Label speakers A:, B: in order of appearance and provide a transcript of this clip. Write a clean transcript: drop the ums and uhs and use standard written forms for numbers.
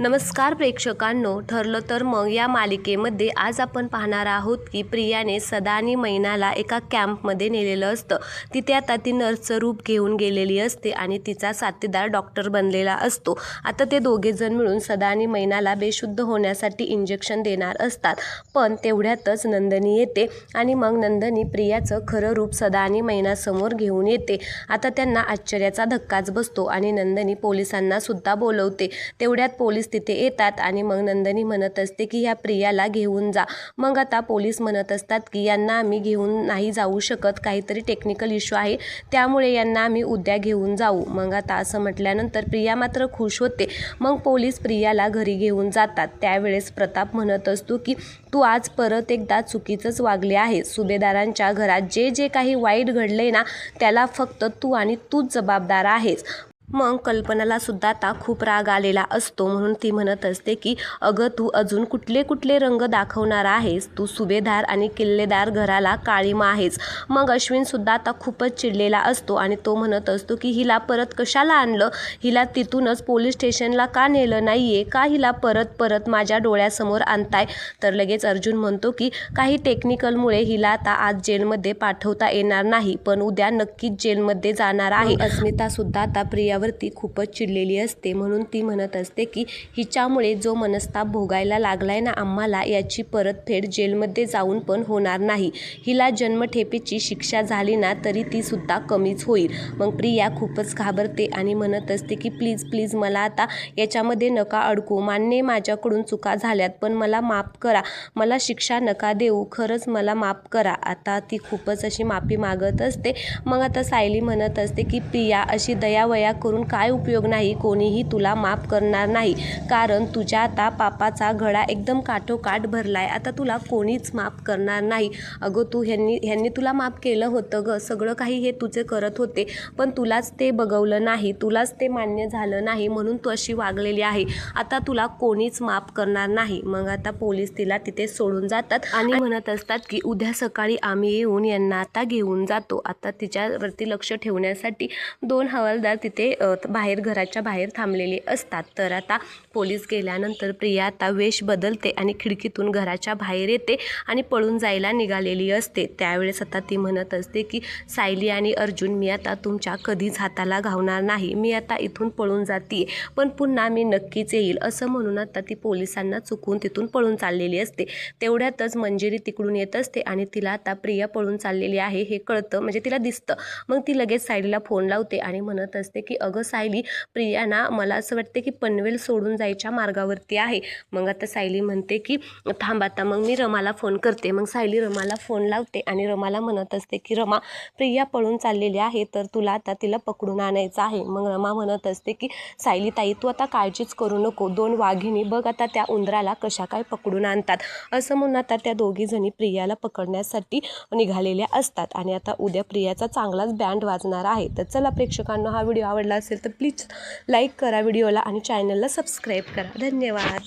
A: नमस्कार प्रेक्षकांनो, ठरलं तर मग या मालिकेमध्ये आज आपण पाहणार आहोत की प्रियाने सदा आणि मैनाला एका कॅम्पमध्ये नेलेलं असतं. तिथे आता ती नर्सचं रूप घेऊन गेलेली असते आणि तिचा साथीदार डॉक्टर बनलेला असतो. आता ते दोघेजण मिळून सदा आणि मैनाला बेशुद्ध होण्यासाठी इंजेक्शन देणार असतात. पण तेवढ्यातच नंदिनी येते आणि मग नंदिनी प्रियाचं खरं रूप सदा आणि मैनासमोर घेऊन येते. आता त्यांना आश्चर्याचा धक्काच बसतो आणि नंदिनी पोलिसांना सुद्धा बोलवते. तेवढ्यात पोलीस तिथे येतात आणि मग नंदिनी म्हणत असते की ह्या प्रियाला घेऊन जा. मग आता पोलीस म्हणत असतात की यांना आम्ही घेऊन नाही जाऊ शकत, काहीतरी टेक्निकल इश्यू आहे, त्यामुळे यांना आम्ही उद्या घेऊन जाऊ. मग आता असं म्हटल्यानंतर प्रिया मात्र खुश होते. मग पोलीस प्रियाला घरी घेऊन जातात. त्यावेळेस प्रताप म्हणत असतो की तू आज परत एकदा चुकीचंच वागले आहे. सुभेदारांच्या घरात जे जे काही वाईट घडले ना, त्याला फक्त तू आणि तूच जबाबदार आहेस. मग कल्पनाला सुद्धा आता खूप राग आलेला असतो, म्हणून ती म्हणत असते की अगं तू अजून कुठले कुठले रंग दाखवणार आहेस, तू सुभेदार आणि किल्लेदार घराला काळीमा आहेस. मग अश्विन सुद्धा आता खूपच चिडलेला असतो आणि तो म्हणत असतो की हिला परत कशाला आणलं, हिला तिथूनच पोलीस स्टेशनला का नेलं नाहीये, का हिला परत परत माझ्या डोळ्यासमोर आणताय. तर लगेच अर्जुन म्हणतो की काही टेक्निकलमुळे हिला आता आज जेलमध्ये पाठवता येणार नाही, पण उद्या नक्कीच जेलमध्ये जाणार आहे. अस्मिता सुद्धा आता प्रिया वरती खूपच चिडलेली असते, म्हणून ती म्हणत असते की हिच्यामुळे जो मनस्ताप भोगायला लागलाय ना आम्हाला, याची परतफेड जेलमध्ये जाऊन पण होणार नाही. हिला जन्मठेपेची शिक्षा झाली ना तरी ती सुद्धा कमीच होईल. मग प्रिया खूपच घाबरते आणि म्हणत असते की प्लीज प्लीज मला आता याच्यामध्ये नका अडकू. मान्य माझ्याकडून चुका झाल्यात, पण मला माफ करा, मला शिक्षा नका देऊ, खरंच मला माफ करा. आता ती खूपच अशी माफी मागत असते. मग आता सायली म्हणत असते की प्रिया अशी दयावया करून काय उपयोग नाही, कोणीही तुला माफ करणार नाही, कारण तुझ्या आता पापाचा घडा एकदम काठोकाठ भरलाय, आता तुला कोणीच माफ करणार नाही. अगं तू ह्यांनी तुला माफ केलं होतं ग, सगळं काही हे तुझे करत होते, पण तुलाच ते बघवलं नाही, तुलाच ते मान्य झालं नाही, म्हणून तू अशी वागलेली आहे, आता तुला कोणीच माफ करणार नाही. मग आता पोलीस तिला तिथे सोडून जातात आणि म्हणत असतात की उद्या सकाळी आम्ही येऊन यांना आता घेऊन जातो. आता तिच्यावरती लक्ष ठेवण्यासाठी 2 हवालदार तिथे बाहेर घराच्या बाहेर थांबलेले असतात. तर आता पोलीस गेल्यानंतर प्रिया आता वेश बदलते आणि खिडकीतून घराच्या बाहेर येते आणि पळून जायला निघालेली असते. त्यावेळेस आता ती म्हणत असते की सायली आणि अर्जुन, मी आता तुमच्या कधीच हाताला घावणार नाही, मी आता इथून पळून जाते, पण पुन्हा मी नक्कीच येईल. असं म्हणून आता ती पोलिसांना चुकून तिथून पळून चाललेली असते. तेवढ्यातच मंजिरी तिकडून येत असते आणि तिला आता प्रिया पळून चाललेली आहे हे कळतं, म्हणजे तिला दिसतं. मग ती लगेच सायलीला फोन लावते आणि म्हणत असते की अगं सायली, प्रिया ना मला असं वाटते की पनवेल सोडून जायच्या मार्गावरती आहे. मग आता सायली म्हणते की थांब आता, मग मी रमाला फोन करते. मग सायली रमाला फोन लावते आणि रमाला म्हणत असते की रमा, प्रिया पळून चाललेली आहे, तर तुला आता तिला पकडून आणायचं आहे. मग रमा म्हणत असते की सायली ताई, तू आता काळजीच करू नको, 2 वाघिणी बघ आता त्या उंदराला कशा काय पकडून आणतात. असं म्हणून आता त्या दोघी जणी प्रियाला पकडण्यासाठी निघालेल्या असतात आणि आता उद्या प्रियाचा चांगलाच बँड वाजणार आहे. तर चला प्रेक्षकांना, हा व्हिडिओ आवडला असेल तर प्लीज लाईक करा व्हिडिओला आणि चॅनलला सबस्क्राईब करा. धन्यवाद.